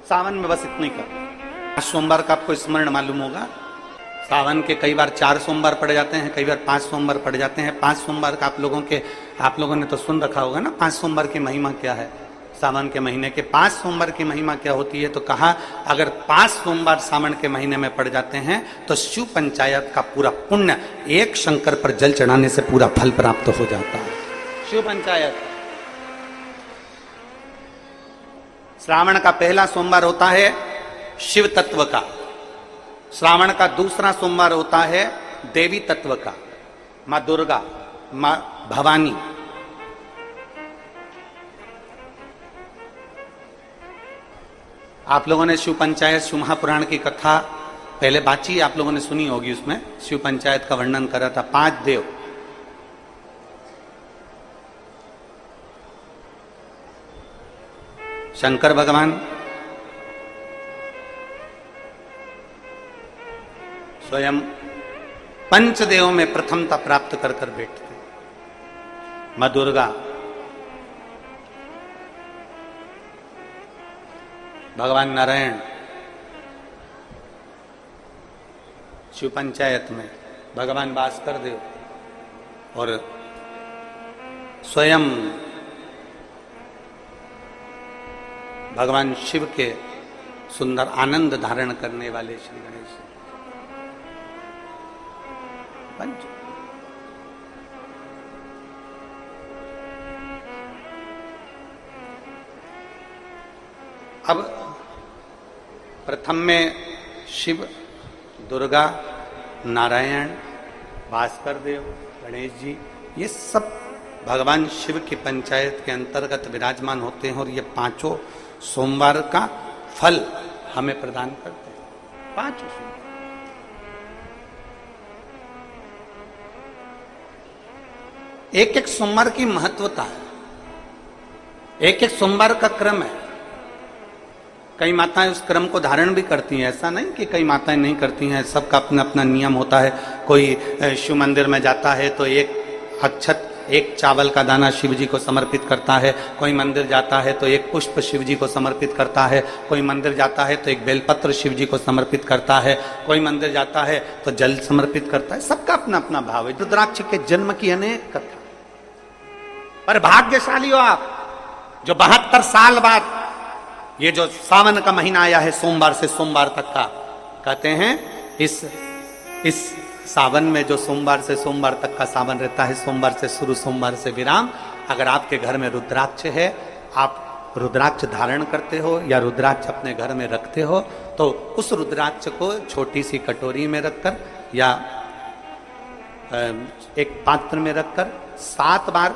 सावन में बस इतना ही कर। सोमवार का आपको स्मरण मालूम होगा, सावन के कई बार 4 सोमवार पड़ जाते हैं, कई बार 5 सोमवार पड़ जाते हैं। 5 सोमवार का आप लोगों ने तो सुन रखा होगा ना, 5 सोमवार की महिमा क्या है। सावन के महीने के 5 सोमवार की महिमा क्या होती है, तो कहा अगर 5 सोमवार सावन के महीने में पड़ जाते हैं तो शिव पंचायत का पूरा पुण्य एक शंकर पर जल चढ़ाने से पूरा फल प्राप्त हो जाता है। शिव पंचायत श्रावण का पहला सोमवार होता है शिव तत्व का, श्रावण का दूसरा सोमवार होता है देवी तत्व का, मां दुर्गा, मां भवानी। आप लोगों ने शिव पंचायत शिव महापुराण की कथा पहले बाची आप लोगों ने सुनी होगी, उसमें शिव पंचायत का वर्णन करा था। 5 देव, शंकर भगवान, स्वयं पंचदेव में प्रथमता प्राप्त कर कर बैठते, मां दुर्गा, भगवान नारायण शिव पंचायत में, भगवान भास्कर देव और स्वयं भगवान शिव के सुंदर आनंद धारण करने वाले श्री गणेश पंच। अब प्रथम में शिव, दुर्गा, नारायण, भास्कर देव, गणेश जी, ये सब भगवान शिव की पंचायत के अंतर्गत विराजमान होते हैं और ये 5 सोमवार का फल हमें प्रदान करते हैं। 5 सोमवार, एक एक सोमवार की महत्वता है, एक एक सोमवार का क्रम है। कई माताएं उस क्रम को धारण भी करती हैं, ऐसा नहीं कि कई माताएं नहीं करती हैं, सबका अपना अपना नियम होता है। कोई शिव मंदिर में जाता है तो एक अक्षत, एक चावल का दाना शिव जी को समर्पित करता है, कोई मंदिर जाता है तो एक पुष्प शिव जी को समर्पित करता है, कोई मंदिर जाता है तो एक बेलपत्र शिव जी को समर्पित करता है, कोई मंदिर जाता है तो जल समर्पित करता है। सबका अपना अपना भाव है। रुद्राक्ष के जन्म की अनेक कथा, पर भाग्यशाली हो आप जो 72 साल बाद ये जो सावन का महीना आया है, सोमवार से सोमवार तक का, कहते हैं इस सावन में जो सोमवार से सोमवार तक का सावन रहता है, सोमवार से शुरू सोमवार से विराम, अगर आपके घर में रुद्राक्ष है, आप रुद्राक्ष धारण करते हो या रुद्राक्ष अपने घर में रखते हो, तो उस रुद्राक्ष को छोटी सी कटोरी में रखकर या एक पात्र में रखकर 7 बार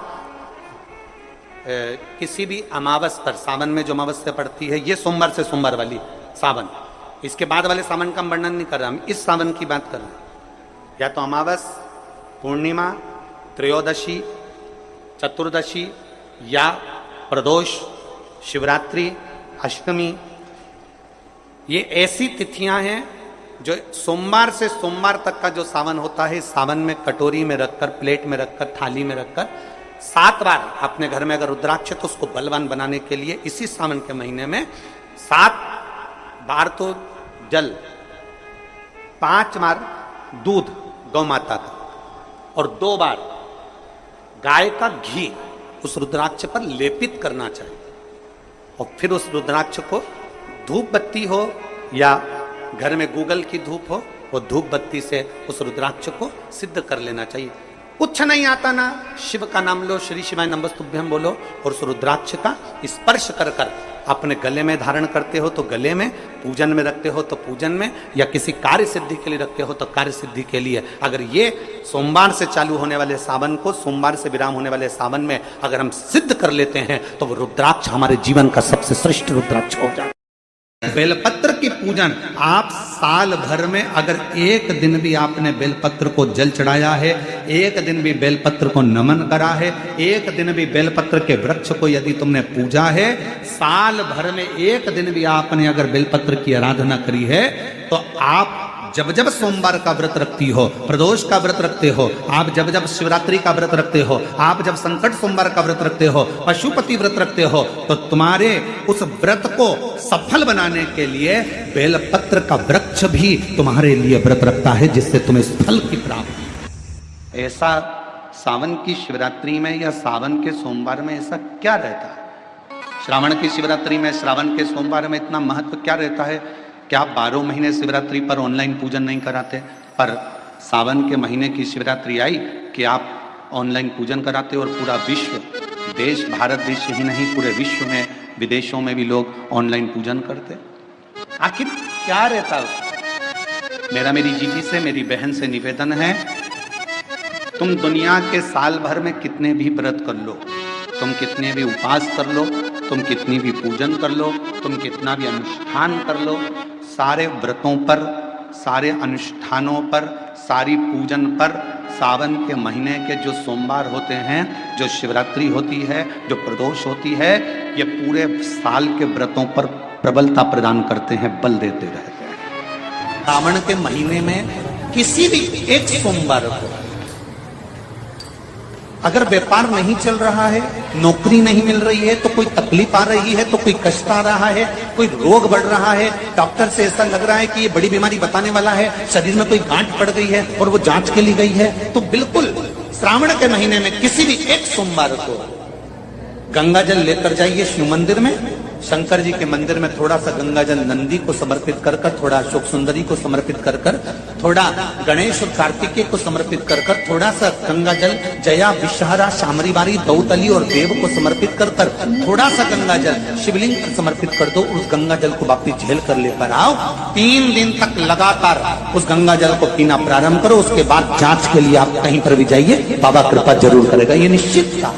किसी भी अमावस पर, सावन में जो अमावस्या पड़ती है, ये सोमवार से सोमवार वाली सावन, इसके बाद वाले सावन का हम वर्णन नहीं कर रहा, हम इस सावन की बात कर रहे हैं। या तो अमावस, पूर्णिमा, त्रयोदशी, चतुर्दशी या प्रदोष, शिवरात्रि, अष्टमी, ये ऐसी तिथियां हैं जो सोमवार से सोमवार तक का जो सावन होता है, सावन में कटोरी में रखकर, प्लेट में रखकर, थाली में रखकर 7 बार अपने घर में अगर रुद्राक्ष तो उसको बलवान बनाने के लिए इसी सावन के महीने में 7 बार तो जल, 5 बार दूध गौ माता का और 2 बार गाय का घी उस रुद्राक्ष पर लेपित करना चाहिए। और फिर उस रुद्राक्ष को धूप बत्ती हो या घर में गूगल की धूप हो, वो धूप बत्ती से उस रुद्राक्ष को सिद्ध कर लेना चाहिए। कुछ नहीं आता ना, शिव का नाम लो, श्री शिवाय नमस्तुभ्यं बोलो और उस रुद्राक्ष का स्पर्श कर कर अपने गले में धारण करते हो तो गले में, पूजन में रखते हो तो पूजन में, या किसी कार्य सिद्धि के लिए रखते हो तो कार्य सिद्धि के लिए। अगर ये सोमवार से चालू होने वाले सावन को, सोमवार से विराम होने वाले सावन में अगर हम सिद्ध कर लेते हैं तो वो रुद्राक्ष हमारे जीवन का सबसे श्रेष्ठ रुद्राक्ष हो जाए। बेलपत्र की पूजन आप साल भर में अगर एक दिन भी आपने बेलपत्र को जल चढ़ाया है, एक दिन भी बेलपत्र को नमन करा है, एक दिन भी बेलपत्र के वृक्ष को यदि तुमने पूजा है, साल भर में एक दिन भी आपने अगर बेलपत्र की आराधना करी है, तो आप जब जब सोमवार का व्रत रखती हो, प्रदोष का व्रत रखते हो, आप जब जब शिवरात्रि का व्रत रखते हो, आप जब संकट सोमवार का व्रत रखते हो, पशुपति व्रत रखते हो, तो तुम्हारे उस व्रत को सफल बनाने के लिए बेलपत्र का वृक्ष भी तुम्हारे लिए व्रत रखता है, जिससे तुम्हें इस फल की प्राप्ति। ऐसा सावन की शिवरात्रि में या सावन के सोमवार में ऐसा क्या रहता है? श्रावण की शिवरात्रि में, श्रावण के सोमवार में इतना महत्व क्या रहता है? क्या आप 12 महीने शिवरात्रि पर ऑनलाइन पूजन नहीं कराते? पर सावन के महीने की शिवरात्रि आई कि आप ऑनलाइन पूजन कराते और पूरा विश्व, देश, भारत देश ही नहीं, पूरे विश्व में, विदेशों में भी लोग ऑनलाइन पूजन करते। आखिर क्या रहता है? मेरा मेरी जीजी से, मेरी बहन से निवेदन है, तुम दुनिया के साल भर में कितने भी व्रत कर लो, तुम कितने भी उपास कर लो, तुम कितनी भी पूजन कर लो, तुम कितना भी अनुष्ठान कर लो, सारे व्रतों पर, सारे अनुष्ठानों पर, सारी पूजन पर सावन के महीने के जो सोमवार होते हैं, जो शिवरात्रि होती है, जो प्रदोष होती है, ये पूरे साल के व्रतों पर प्रबलता प्रदान करते हैं, बल देते रहते हैं। सावन के महीने में किसी भी एक सोमवार को अगर व्यापार नहीं चल रहा है, नौकरी नहीं मिल रही है, तो कोई तकलीफ आ रही है, तो कोई कष्ट आ रहा है, कोई रोग बढ़ रहा है, डॉक्टर से ऐसा लग रहा है कि ये बड़ी बीमारी बताने वाला है, शरीर में कोई गांठ पड़ गई है और वो जांच के लिए गई है, तो बिल्कुल श्रावण के महीने में किसी भी एक सोमवार को गंगा जल लेकर जाइए शिव मंदिर में, शंकर जी के मंदिर में थोड़ा सा गंगा जल नंदी को समर्पित कर कर, थोड़ा अशोक सुंदरी को समर्पित कर कर, थोड़ा गणेश और कार्तिकेय को समर्पित कर कर, थोड़ा सा गंगा जल जया, विषहरा, शामरीबारी, दौतली और देव को समर्पित कर कर, थोड़ा सा गंगा जल शिवलिंग पर समर्पित कर दो। उस गंगा जल को वापिस झेल कर लेकर आओ। 3 दिन तक लगातार उस गंगा जल को पीना प्रारंभ करो। उसके बाद जांच के लिए आप कहीं पर भी जाइए, बाबा कृपा जरूर करेगा, ये निश्चित था।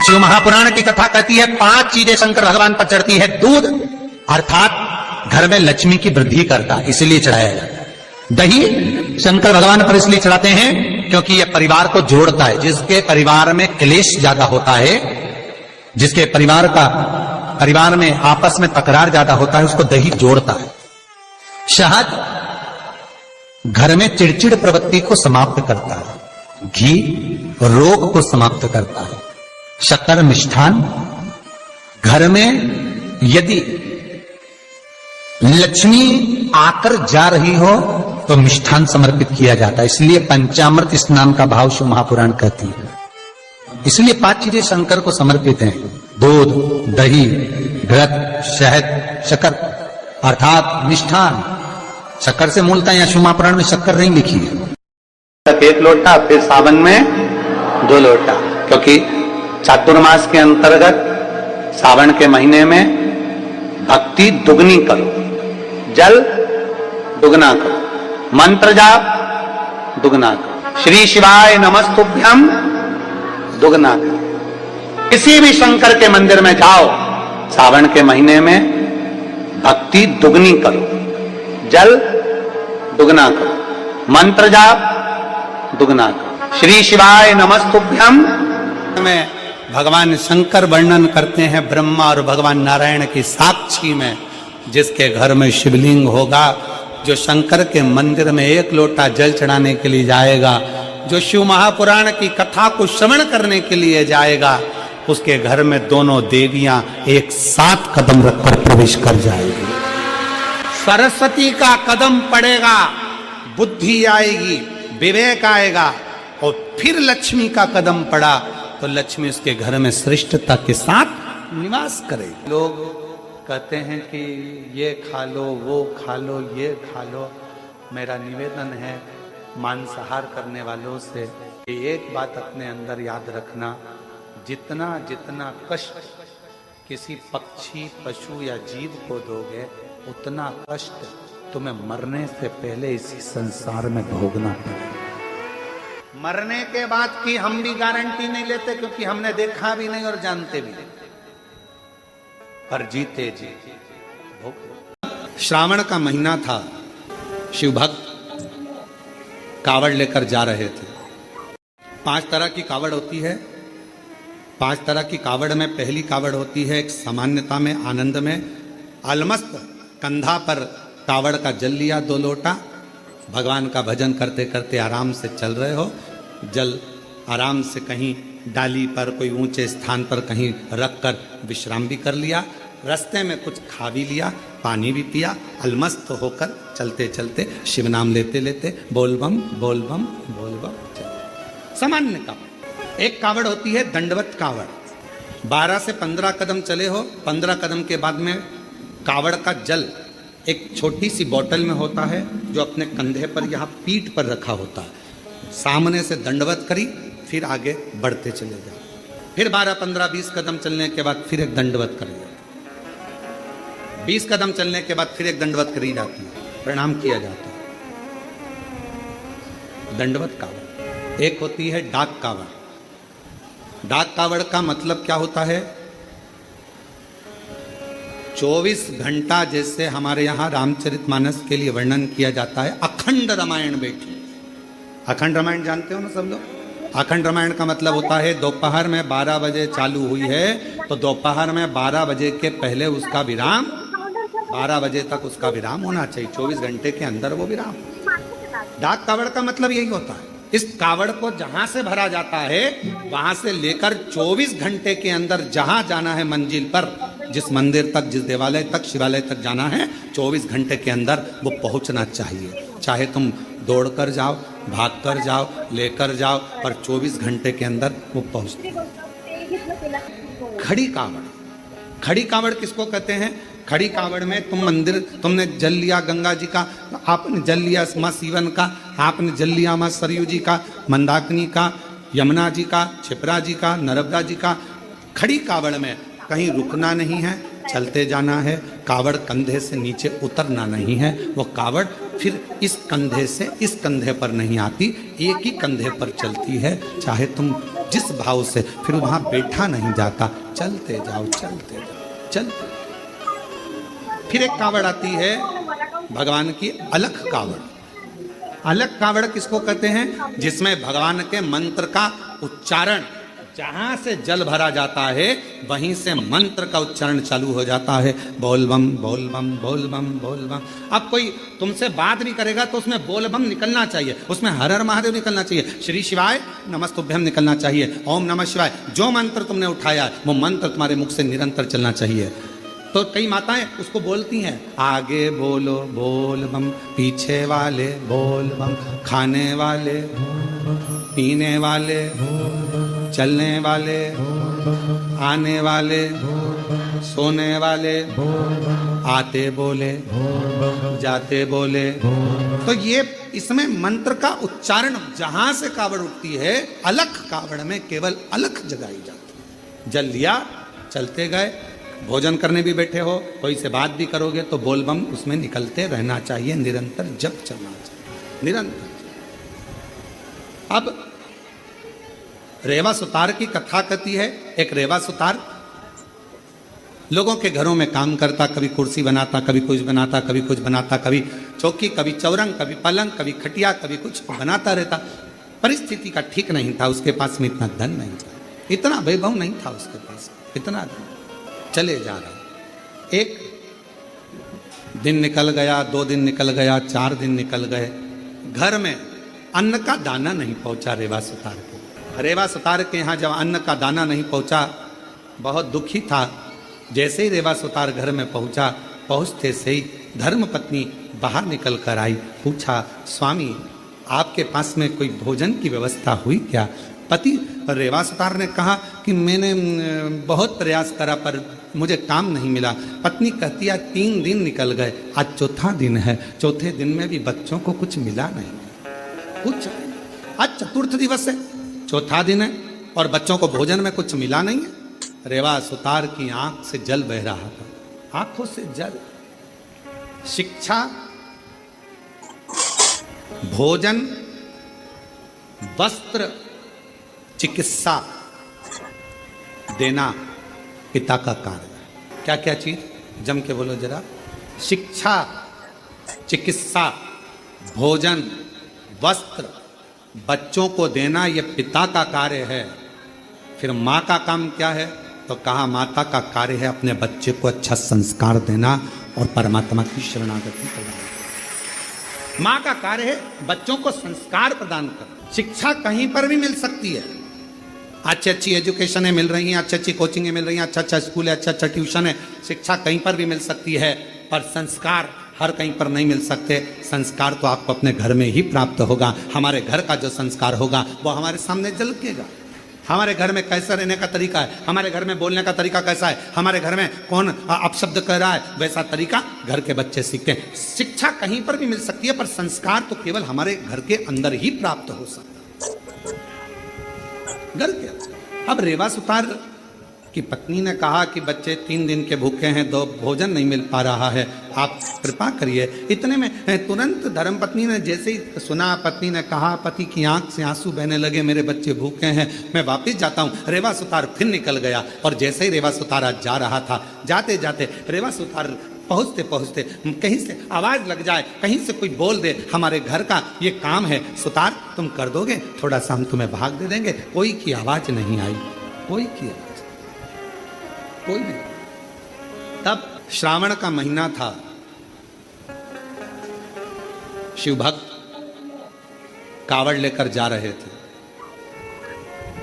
शिव महापुराण की कथा कहती है 5 चीजें शंकर भगवान पर चढ़ती है। दूध अर्थात घर में लक्ष्मी की वृद्धि करता, इसलिए चढ़ाया जाता है। दही शंकर भगवान पर इसलिए चढ़ाते हैं क्योंकि यह परिवार को जोड़ता है। जिसके परिवार में क्लेश ज्यादा होता है, जिसके परिवार में आपस में तकरार ज्यादा होता है, उसको दही जोड़ता है। शहद घर में चिड़चिड़ प्रवृत्ति को समाप्त करता है। घी रोग को समाप्त करता है। शक्कर मिष्ठान, घर में यदि लक्ष्मी आकर जा रही हो तो मिष्ठान समर्पित किया जाता है। इसलिए पंचामृत स्नान का भाव शिव महापुराण कहती है। इसलिए 5 चीजें शंकर को समर्पित हैं। दूध, दही, घृत, शहद, शक्कर अर्थात मिष्ठान। शक्कर से मूलतः यहाँ शिव महापुराण में शक्कर नहीं लिखी है। 1 लोटा, फिर सावन में 2 लोटा, क्योंकि चातुर्मास के अंतर्गत सावन के महीने में भक्ति दुगनी करो, जल दुगना करो, मंत्र जाप दुगना करो, श्री शिवाय नमस्तुभ्यम दुगना करो। किसी भी शंकर के मंदिर में जाओ, सावन के महीने में भक्ति दुगनी करो, जल दुगना करो, मंत्र जाप दुगना करो, श्री शिवाय नमस्तुभ्यम में भगवान शंकर वर्णन करते हैं ब्रह्मा और भगवान नारायण की साक्षी में। जिसके घर में शिवलिंग होगा, जो शंकर के मंदिर में 1 लोटा जल चढ़ाने के लिए जाएगा, जो शिव महापुराण की कथा को श्रवण करने के लिए जाएगा, उसके घर में दोनों देवियां एक साथ कदम रखकर प्रवेश कर जाएगी। सरस्वती का कदम पड़ेगा, बुद्धि आएगी, विवेक आएगा, और फिर लक्ष्मी का कदम पड़ा तो लक्ष्मी उसके घर में श्रेष्ठता के साथ निवास करेगी। लोग कहते हैं कि ये खा लो, वो खा लो, ये खा लो। मेरा निवेदन है मांसाहार करने वालों से, एक बात अपने अंदर याद रखना, जितना जितना कष्ट किसी पक्षी, पशु या जीव को दोगे, उतना कष्ट तुम्हें मरने से पहले इसी संसार में भोगना पड़ेगा। मरने के बाद की हम भी गारंटी नहीं लेते, क्योंकि हमने देखा भी नहीं और जानते भी नहीं, पर जीते जी श्रावण का महीना था। शिव भक्त कावड़ लेकर जा रहे थे। 5 तरह की कावड़ होती है। 5 तरह की कावड़ में पहली कावड़ होती है एक सामान्यता में, आनंद में, अलमस्त कंधा पर कावड़ का जल लिया 2 लोटा, भगवान का भजन करते करते आराम से चल रहे हो, जल आराम से कहीं डाली पर कोई ऊंचे स्थान पर कहीं रख कर विश्राम भी कर लिया, रास्ते में कुछ खा भी लिया, पानी भी पिया, अलमस्त होकर चलते चलते शिव नाम लेते लेते बोल बम बोल बम बोल बम। सामान्य कावड़। एक कावड़ होती है दंडवत कावड़, 12 से 15 कदम चले हो, 15 कदम के बाद में कावड़ का जल एक छोटी सी बोतल में होता है जो अपने कंधे पर यहाँ पीठ पर रखा होता है। सामने से दंडवत करी, फिर आगे बढ़ते चले जाओ, फिर 12, 15, 20 कदम चलने के बाद फिर एक दंडवत करें, 20 कदम चलने के बाद फिर एक दंडवत करी जाती है, प्रणाम किया जाता है। दंडवत कावड़। एक होती है डाक कावड़। डाक कावड़ का मतलब क्या होता है? 24 घंटा जैसे हमारे यहाँ रामचरितमानस के लिए वर्णन किया जाता है, अखंड रामायण बैठी। अखंड रामायण जानते हो ना सब लोग? अखंड रामायण का मतलब होता है दोपहर में 12 बजे चालू हुई है तो दोपहर में 12 बजे के पहले उसका विराम, 12 बजे तक उसका विराम होना चाहिए, 24 घंटे के अंदर वो विराम। डाक कावड़ का मतलब यही होता है। इस कावड़ को जहां से भरा जाता है वहां से लेकर 24 घंटे के अंदर जहां जाना है मंजिल पर, जिस मंदिर तक, जिस देवालय तक, शिवालय तक जाना है, 24 घंटे के अंदर वो पहुंचना चाहिए। चाहे तुम दौड़ कर जाओ, भाग कर जाओ, लेकर जाओ, पर 24 घंटे के अंदर वो पहुंचते। खड़ी कावड़। खड़ी कावड़ किसको कहते हैं? खड़ी कावड़ में तुम मंदिर, तुमने जल लिया गंगा जी का, आपने जल लिया माँ सीवन का, आपने जल लिया माँ सरयू जी का, मंदाकिनी का, यमुना जी का, क्षिप्रा जी का, नर्मदा जी का। खड़ी कावड़ में कहीं रुकना नहीं है, चलते जाना है। कावड़ कंधे से नीचे उतरना नहीं है, वो कावड़ फिर इस कंधे से इस कंधे पर नहीं आती, एक ही कंधे पर चलती है। चाहे तुम जिस भाव से, फिर वहां बैठा नहीं जाता, चलते जाओ चलते जाओ चलते। फिर एक कावड़ आती है भगवान की अलख कावड़। अलख कावड़ किसको कहते हैं? जिसमें भगवान के मंत्र का उच्चारण, जहां से जल भरा जाता है वहीं से मंत्र का उच्चारण चालू हो जाता है, बोल बम बोल बम बोल बम बोल बम। अब कोई तुमसे बात नहीं करेगा तो उसमें बोल बम निकलना चाहिए, उसमें हर हर महादेव निकलना चाहिए, श्री शिवाय नमस्तुभ्यम निकलना चाहिए, ओम नमः शिवाय। जो मंत्र तुमने उठाया वो मंत्र तुम्हारे मुख से निरंतर चलना चाहिए। तो कई माताएं उसको बोलती हैं, आगे बोलो बोल बम, पीछे वाले बोल बम, खाने वाले, पीने वाले, चलने वाले, आने वाले, सोने वाले, आते बोले, जाते बोले। तो ये इसमें मंत्र का उच्चारण जहां से कावड़ उठती है, अलख कावड़ में केवल अलख जगाई जाती है। जल लिया, चलते गए, भोजन करने भी बैठे हो, कोई से बात भी करोगे तो बोल बम उसमें निकलते रहना चाहिए, निरंतर जप चलना चाहिए, निरंतर। अब रेवा सुतार की कथा कहती है। एक रेवा सुतार लोगों के घरों में काम करता, कभी कुर्सी बनाता, कभी कुछ बनाता, कभी कुछ बनाता, कभी चौकी, कभी चौरंग, कभी पलंग, कभी खटिया, कभी कुछ बनाता रहता। परिस्थिति का ठीक नहीं था, उसके पास में इतना धन नहीं था, इतना वैभव नहीं था उसके पास, इतना धन। चले जा रहा, एक दिन निकल गया, 2 दिन निकल गया, 4 दिन निकल गए, घर में अन्न का दाना नहीं पहुंचा रेवा सुतार के। रेवा सुतार के यहाँ जब अन्न का दाना नहीं पहुंचा, बहुत दुखी था। जैसे ही रेवा सुतार घर में पहुंचा, पहुंचते से ही धर्म पत्नी बाहर निकल कर आई, पूछा, स्वामी आपके पास में कोई भोजन की व्यवस्था हुई क्या? पति रेवा सुतार ने कहा कि मैंने बहुत प्रयास करा पर मुझे काम नहीं मिला। पत्नी कहती है 3 दिन निकल गए, आज 4था दिन है, 4थे दिन में भी बच्चों को कुछ मिला नहीं, कुछ। आज 4th दिवस है, 4था दिन है और बच्चों को भोजन में कुछ मिला नहीं है। रेवा सुतार की आंख से जल बह रहा था, आंखों से जल। शिक्षा, भोजन, वस्त्र, चिकित्सा देना पिता का कार्य है। क्या क्या चीज? जम के बोलो जरा। शिक्षा, चिकित्सा, भोजन, वस्त्र, बच्चों को देना ये पिता का कार्य है। फिर माँ का काम क्या है? तो कहा माता का कार्य है अपने बच्चे को अच्छा संस्कार देना और परमात्मा की शरणागति प्रदान कर। माँ का कार्य है बच्चों को संस्कार प्रदान कर। शिक्षा कहीं पर भी मिल सकती है, अच्छी अच्छी एजुकेशनें मिल रही हैं, अच्छी अच्छी कोचिंगें मिल रही हैं, अच्छा अच्छा स्कूल है, अच्छा अच्छा ट्यूशन है, शिक्षा कहीं पर भी मिल सकती है, पर संस्कार हर कहीं पर नहीं मिल सकते। संस्कार तो आपको अपने घर में ही प्राप्त होगा। हमारे घर का जो संस्कार होगा वो हमारे सामने झलकेगा। हमारे घर में कैसा रहने का तरीका है, हमारे घर में बोलने का तरीका कैसा है, हमारे घर में कौन अपशब्द कह रहा है, वैसा तरीका घर के बच्चे सीखते हैं। शिक्षा कहीं पर भी मिल सकती है, पर संस्कार तो केवल हमारे घर के अंदर ही प्राप्त हो सकता है, घर के अंदर। अब रेवा सुतार की पत्नी ने कहा कि बच्चे 3 दिन के भूखे हैं, 2 भोजन नहीं मिल पा रहा है, आप कृपा करिए। इतने में तुरंत धर्मपत्नी ने जैसे ही सुना, पत्नी ने कहा, पति की आंख से आंसू बहने लगे, मेरे बच्चे भूखे हैं, मैं वापिस जाता हूँ। रेवा सुतार फिर निकल गया और जैसे ही रेवा सुतार आज जा रहा था, जाते जाते रेवा सुतार पहुँचते पहुँचते कहीं से आवाज़ लग जाए, कहीं से कोई बोल दे, हमारे घर का ये काम है सुतार, तुम कर दोगे, थोड़ा सा हम तुम्हें भाग दे देंगे। कोई की आवाज़ नहीं आई, कोई की आवाज़ कोई नहीं। तब श्रावण का महीना था, शिव भक्त कावड़ लेकर जा रहे थे।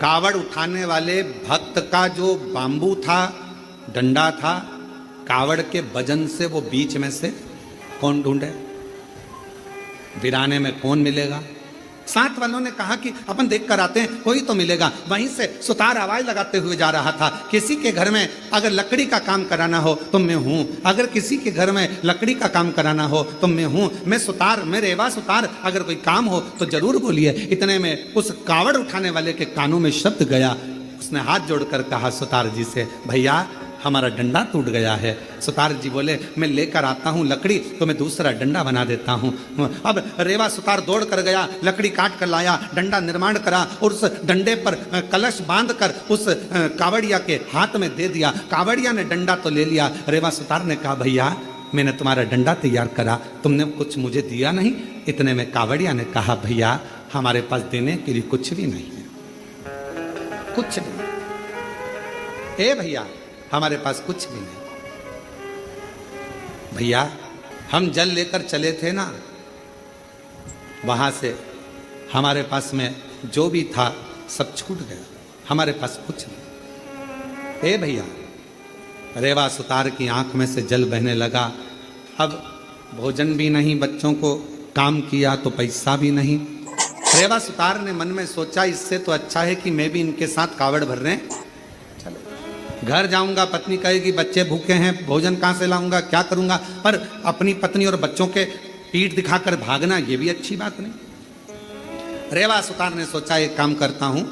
कावड़ उठाने वाले भक्त का जो बांबू था, डंडा था, कावड़ के वजन से वो बीच में से कौन ढूंढे, वीराने में कौन मिलेगा। साथ वालों ने कहा कि अपन देख कर आते हैं, कोई तो मिलेगा। वहीं से सुतार आवाज लगाते हुए जा रहा था, किसी के घर में अगर लकड़ी का काम कराना हो तो मैं हूं, अगर किसी के घर में लकड़ी का काम कराना हो तो मैं हूं, मैं सुतार, मैं रेवा सुतार, अगर कोई काम हो तो जरूर बोलिए। इतने में उस कावड़ उठाने वाले के कानों में शब्द गया, उसने हाथ जोड़कर कहा सुतार जी से, भैया हमारा डंडा टूट गया है। सुतार जी बोले, मैं लेकर आता हूँ लकड़ी तो मैं दूसरा डंडा बना देता हूँ। अब रेवा सुतार दौड़ कर गया, लकड़ी काट कर लाया, डंडा निर्माण करा और उस डंडे पर कलश बांध कर उस कावड़िया के हाथ में दे दिया। कावड़िया ने डंडा तो ले लिया, रेवा सुतार ने कहा, भैया मैंने तुम्हारा डंडा तैयार करा, तुमने कुछ मुझे दिया नहीं। इतने में कावड़िया ने कहा, भैया हमारे पास देने के लिए कुछ भी नहीं है, कुछ नहीं। ए भैया हमारे पास कुछ भी नहीं। भैया हम जल लेकर चले थे ना, वहां से हमारे पास में जो भी था सब छूट गया, हमारे पास कुछ नहीं। ए भैया, रेवा सुतार की आंख में से जल बहने लगा। अब भोजन भी नहीं, बच्चों को काम किया तो पैसा भी नहीं। रेवा सुतार ने मन में सोचा, इससे तो अच्छा है कि मैं भी इनके साथ कावड़ भर रहे हैं, घर जाऊंगा, पत्नी कहेगी बच्चे भूखे हैं, भोजन कहां से लाऊंगा, क्या करूंगा। पर अपनी पत्नी और बच्चों के पीठ दिखाकर भागना ये भी अच्छी बात नहीं। रेवा सुतार ने सोचा, एक काम करता हूं,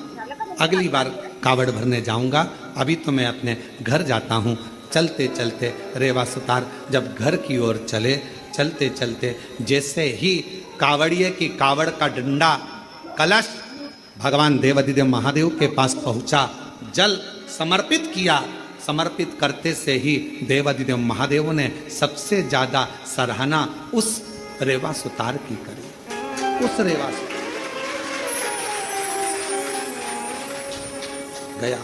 अगली बार कावड़ भरने जाऊंगा, अभी तो मैं अपने घर जाता हूं। चलते चलते रेवा सुतार जब घर की ओर चले, चलते चलते जैसे ही कावड़िए की कावड़ का डंडा कलश भगवान देवाधिदेव महादेव के पास पहुंचा, जल समर्पित किया। समर्पित करते से ही देवाधिदेव महादेव ने सबसे ज्यादा सराहना उस रेवा सुतार की करी। उस रेवा सुतार गया,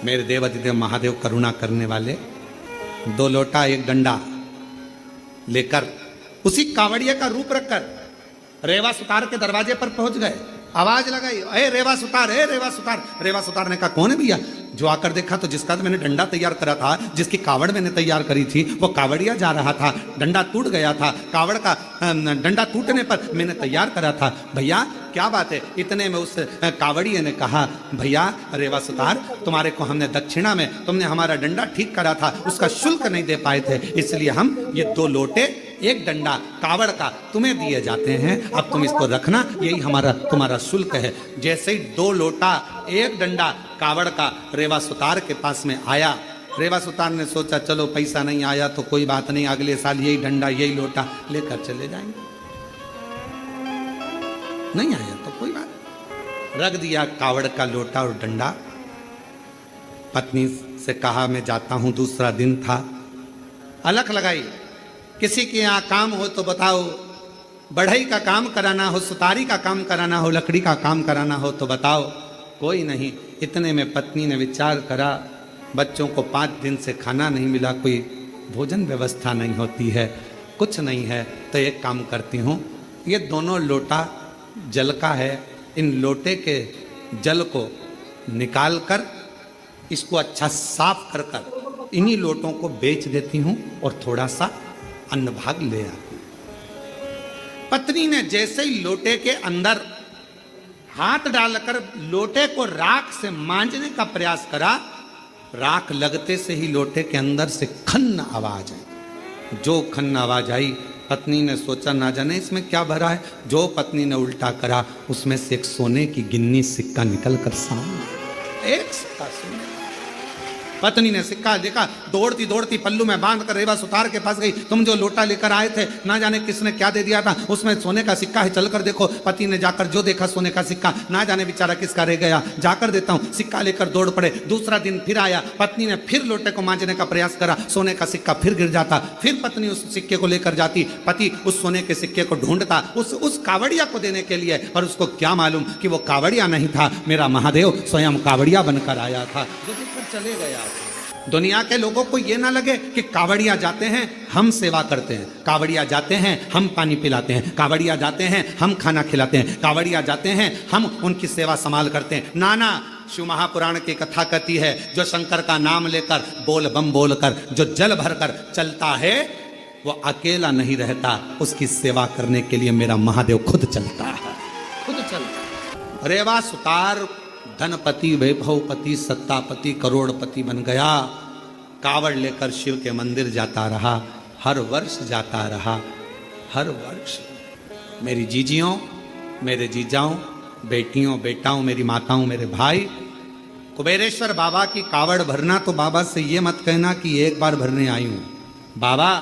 मेरे देवाधिदेव महादेव करुणा करने वाले, 2 लोटा 1 डंडा लेकर उसी कावड़िया का रूप रखकर रेवा सुतार के दरवाजे पर पहुंच गए। आवाज लगाई, ए रेवा सुतार, ए रेवा सुतार। रेवा सुतार ने कहा, कौन है भैया? जो आकर देखा तो जिसका तो मैंने डंडा तैयार करा था, जिसकी कावड़ मैंने तैयार करी थी, वो कावड़िया जा रहा था, डंडा टूट गया था, कावड़ का डंडा टूटने पर मैंने तैयार करा था। भैया क्या बात है? इतने में उस कावड़िया ने कहा, भैया रेवा सुतार, तुम्हारे को हमने दक्षिणा में, तुमने हमारा डंडा ठीक करा था, उसका शुल्क नहीं दे पाए थे, इसलिए हम ये 2 लोटे 1 डंडा कावड़ का तुम्हें दिए जाते हैं, अब तुम इसको रखना, यही हमारा तुम्हारा शुल्क है। जैसे ही 2 लोटा 1 डंडा कावड़ का रेवा सुतार के पास में आया, रेवा सुतार ने सोचा चलो पैसा नहीं आया तो कोई बात नहीं, अगले साल यही डंडा यही लोटा लेकर चले जाएंगे। नहीं आया तो कोई बात, रख दिया कावड़ का लोटा और डंडा। पत्नी से कहा, मैं जाता हूं, दूसरा दिन था। अलख लगाई, किसी के यहाँ काम हो तो बताओ, बढ़ई का काम कराना हो, सुतारी का काम कराना हो, लकड़ी का काम कराना हो तो बताओ। कोई नहीं। इतने में पत्नी ने विचार करा, बच्चों को 5 दिन से खाना नहीं मिला, कोई भोजन व्यवस्था नहीं होती है, कुछ नहीं है, तो एक काम करती हूँ, ये दोनों लोटा जल का है, इन लोटे के जल को निकाल कर इसको अच्छा साफ कर कर इन्हीं लोटों को बेच देती हूँ और थोड़ा सा अन्न भाग ले आती हूँ। पत्नी ने जैसे ही लोटे के अंदर हाथ डालकर लोटे को राख से मांजने का प्रयास करा, राख लगते से ही लोटे के अंदर से खन्न आवाज आई। जो खन्न आवाज आई, पत्नी ने सोचा ना जाने इसमें क्या भरा है। जो पत्नी ने उल्टा करा, उसमें से एक सोने की गिन्नी सिक्का निकल कर सामने, एक सिक्का सोने। पत्नी ने सिक्का देखा, दौड़ती दौड़ती पल्लू में बांध कर रेवा सुतार के पास गई। तुम जो लोटा लेकर आए थे, ना जाने किसने क्या दे दिया था, उसमें सोने का सिक्का है, चलकर देखो। पति ने जाकर जो देखा सोने का सिक्का, ना जाने बेचारा किसका रह गया, जाकर देता हूं। सिक्का लेकर दौड़ पड़े। दूसरा दिन फिर आया, पत्नी ने फिर लोटे को मांजने का प्रयास करा, सोने का सिक्का फिर गिर जाता। फिर पत्नी उस सिक्के को लेकर जाती, पति उस सोने के सिक्के को ढूंढता उस कावड़िया को देने के लिए, पर उसको क्या मालूम कि वो कावड़िया नहीं था, मेरा महादेव स्वयं कावड़िया बनकर आया था, जो देखकर चले गया। दुनिया के लोगों को यह ना लगे कि कावड़िया जाते हैं हम सेवा करते हैं, कावड़िया जाते हैं हम पानी पिलाते हैं, कावड़िया जाते हैं हम खाना खिलाते हैं, कावड़िया जाते हैं हम उनकी सेवा संभाल करते हैं। नाना, शिव महापुराण की कथा कहती है, जो शंकर का नाम लेकर बोल बम बोलकर जो जल भरकर चलता है, वो अकेला नहीं रहता, उसकी सेवा करने के लिए मेरा महादेव खुद चलता है, खुद चलता। रेवा सुतार धनपति, वैभवपति, सत्तापति, करोड़पति बन गया। कावड़ लेकर शिव के मंदिर जाता रहा, हर वर्ष जाता रहा, हर वर्ष। मेरी जीजियों, मेरे जीजाओं, बेटियों, बेटाओं, मेरी माताओं, मेरे भाई, कुबेरेश्वर बाबा की कावड़ भरना तो बाबा से ये मत कहना कि एक बार भरने आई हूं। बाबा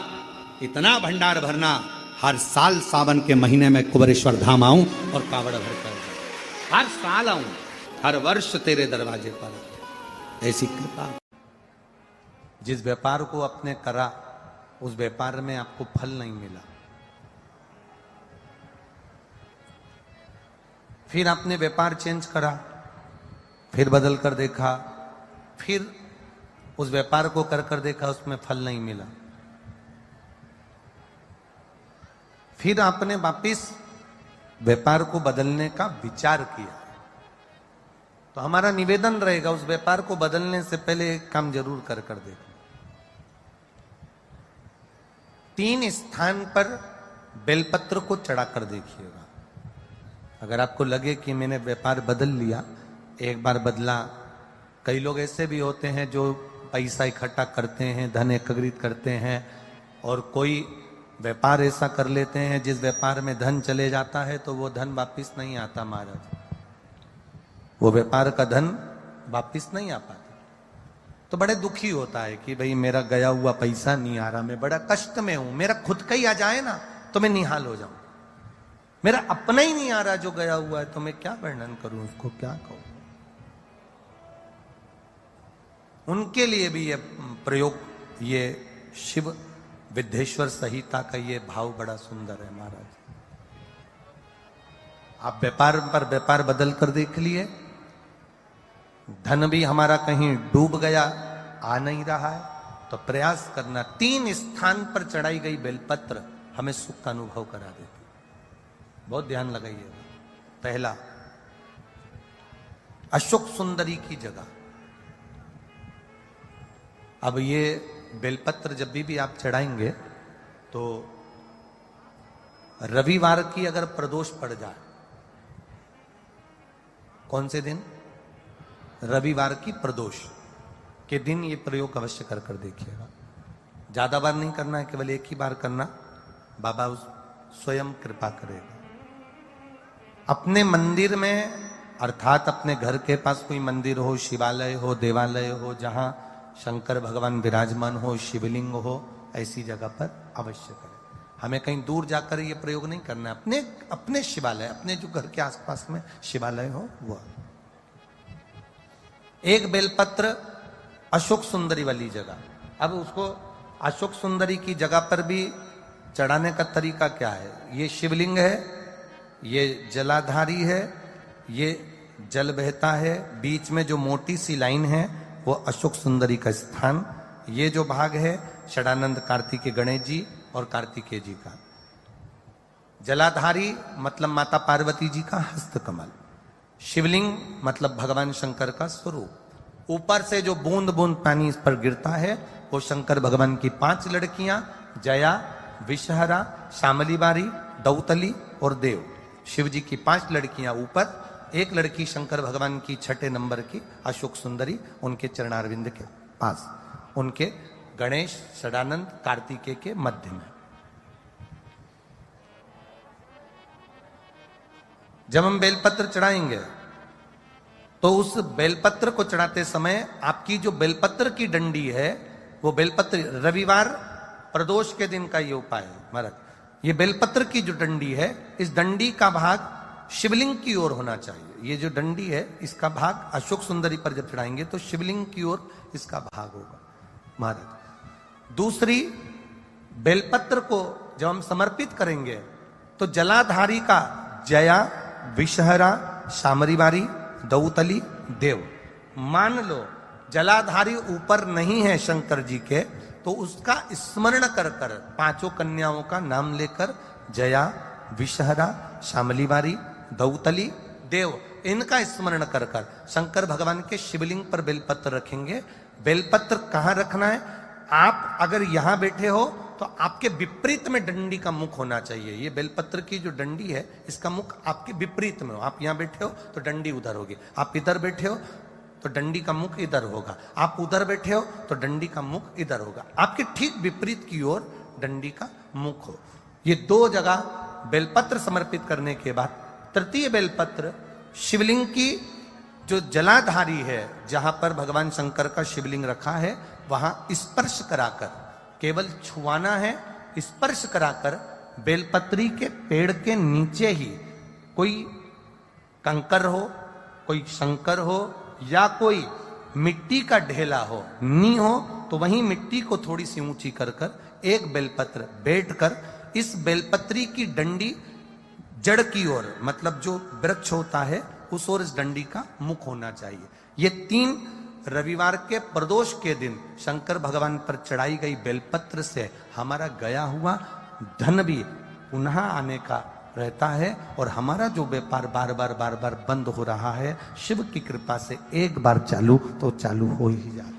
इतना भंडार भरना, हर साल सावन के महीने में कुबेरेश्वर धाम आऊं और कावड़ भरकर हर साल आऊं, हर वर्ष तेरे दरवाजे पर। ऐसी कृपा। जिस व्यापार को आपने करा, उस व्यापार में आपको फल नहीं मिला, फिर आपने व्यापार चेंज करा, फिर बदल कर देखा, फिर उस व्यापार को कर देखा, उसमें फल नहीं मिला, फिर आपने वापिस व्यापार को बदलने का विचार किया। तो हमारा निवेदन रहेगा, उस व्यापार को बदलने से पहले एक काम जरूर कर देखो। 3 स्थान पर बेलपत्र को चढ़ाकर देखिएगा। अगर आपको लगे कि मैंने व्यापार बदल लिया, एक बार बदला। कई लोग ऐसे भी होते हैं जो पैसा इकट्ठा करते हैं, धन एकत्रित करते हैं, और कोई व्यापार ऐसा कर लेते हैं जिस व्यापार में धन चले जाता है तो वो धन वापिस नहीं आता महाराज, वो व्यापार का धन वापिस नहीं आ पाता। तो बड़े दुखी होता है कि भाई मेरा गया हुआ पैसा नहीं आ रहा, मैं बड़ा कष्ट में हूं, मेरा खुद का ही आ जाए ना तो मैं निहाल हो जाऊं, मेरा अपना ही नहीं आ रहा जो गया हुआ है, तो मैं क्या वर्णन करूं, उसको क्या कहूं। उनके लिए भी ये प्रयोग, ये शिव विद्येश्वर संहिता का ये भाव बड़ा सुंदर है महाराज। आप व्यापार पर व्यापार बदल कर देख लिए, धन भी हमारा कहीं डूब गया, आ नहीं रहा है, तो प्रयास करना। 3 स्थान पर चढ़ाई गई बेलपत्र हमें सुख का अनुभव करा देती, बहुत ध्यान लगाइएगा। पहला, अशोक सुंदरी की जगह। अब ये बेलपत्र जब भी आप चढ़ाएंगे तो रविवार की अगर प्रदोष पड़ जाए, कौन से दिन, रविवार की प्रदोष के दिन ये प्रयोग अवश्य कर देखिएगा। ज्यादा बार नहीं करना है, केवल एक ही बार करना, बाबा उस स्वयं कृपा करेगा। अपने मंदिर में, अर्थात अपने घर के पास कोई मंदिर हो, शिवालय हो, देवालय हो, जहां शंकर भगवान विराजमान हो, शिवलिंग हो, ऐसी जगह पर अवश्य करें। हमें कहीं दूर जाकर ये प्रयोग नहीं करना है, अपने शिवालय, अपने जो घर के आसपास में शिवालय हो वो। एक बेलपत्र अशोक सुंदरी वाली जगह। अब उसको अशोक सुंदरी की जगह पर भी चढ़ाने का तरीका क्या है? ये शिवलिंग है, ये जलाधारी है, ये जल बहता है, बीच में जो मोटी सी लाइन है वो अशोक सुंदरी का स्थान, ये जो भाग है षडानंद कार्तिकेय गणेश जी और कार्तिकेय जी का। जलाधारी मतलब माता पार्वती जी का हस्तकमल। शिवलिंग मतलब भगवान शंकर का स्वरूप। ऊपर से जो बूंद बूंद पानी इस पर गिरता है वो शंकर भगवान की 5 लड़कियां, जया, विषहरा, शामली बारी, दौतली और देव। शिव जी की 5 लड़कियां ऊपर, एक लड़की शंकर भगवान की 6 नंबर की अशोक सुंदरी उनके चरणारविंद के पास, उनके गणेश षडानंद कार्तिकेय के मध्य में। जब हम बेलपत्र चढ़ाएंगे तो उस बेलपत्र को चढ़ाते समय आपकी जो बेलपत्र की डंडी है वो बेलपत्र, रविवार प्रदोष के दिन का ये उपाय है महाराज। ये बेलपत्र की जो डंडी है, इस डंडी का भाग शिवलिंग की ओर होना चाहिए। ये जो डंडी है इसका भाग अशोक सुंदरी पर जब चढ़ाएंगे तो शिवलिंग की ओर इसका भाग होगा महाराज। दूसरी, बेलपत्र को जब हम समर्पित करेंगे तो जलाधारी का जया, विषहरा, शामरी बारी, दौतली, देव। मान लो जलाधारी ऊपर नहीं है शंकर जी के, तो उसका स्मरण कर कर 5 कन्याओं का नाम लेकर जया, विषहरा, शामली बारी, दौतली, देव, इनका स्मरण कर कर शंकर भगवान के शिवलिंग पर बेलपत्र रखेंगे। बेलपत्र कहां रखना है? आप अगर यहां बैठे हो तो आपके विपरीत में डंडी का मुख होना चाहिए। ये बेलपत्र की जो डंडी है इसका मुख आपके विपरीत में हो। आप यहां बैठे हो तो डंडी उधर होगी, आप इधर बैठे हो तो डंडी का मुख इधर होगा, आप उधर बैठे हो तो डंडी का मुख इधर होगा। आपके ठीक विपरीत की ओर डंडी का मुख हो। ये 2 जगह बेलपत्र समर्पित करने के बाद तृतीय बेलपत्र शिवलिंग की जो जलाधारी है, जहां पर भगवान शंकर का शिवलिंग रखा है, वहां स्पर्श कराकर, केवल छुआना है, स्पर्श कराकर बेलपत्री के पेड़ के नीचे ही कोई कंकर हो, कोई शंकर हो या कोई मिट्टी का ढेला हो, नी हो, तो वहीं मिट्टी को थोड़ी सी ऊंची कर कर एक बेलपत्र बैठकर इस बेलपत्री की डंडी जड़ की ओर, मतलब जो वृक्ष होता है उस ओर इस डंडी का मुख होना चाहिए। ये 3 रविवार के प्रदोष के दिन शंकर भगवान पर चढ़ाई गई बेलपत्र से हमारा गया हुआ धन भी पुनः आने का रहता है और हमारा जो व्यापार बार बार बंद हो रहा है, शिव की कृपा से एक बार चालू तो चालू हो ही जाता है।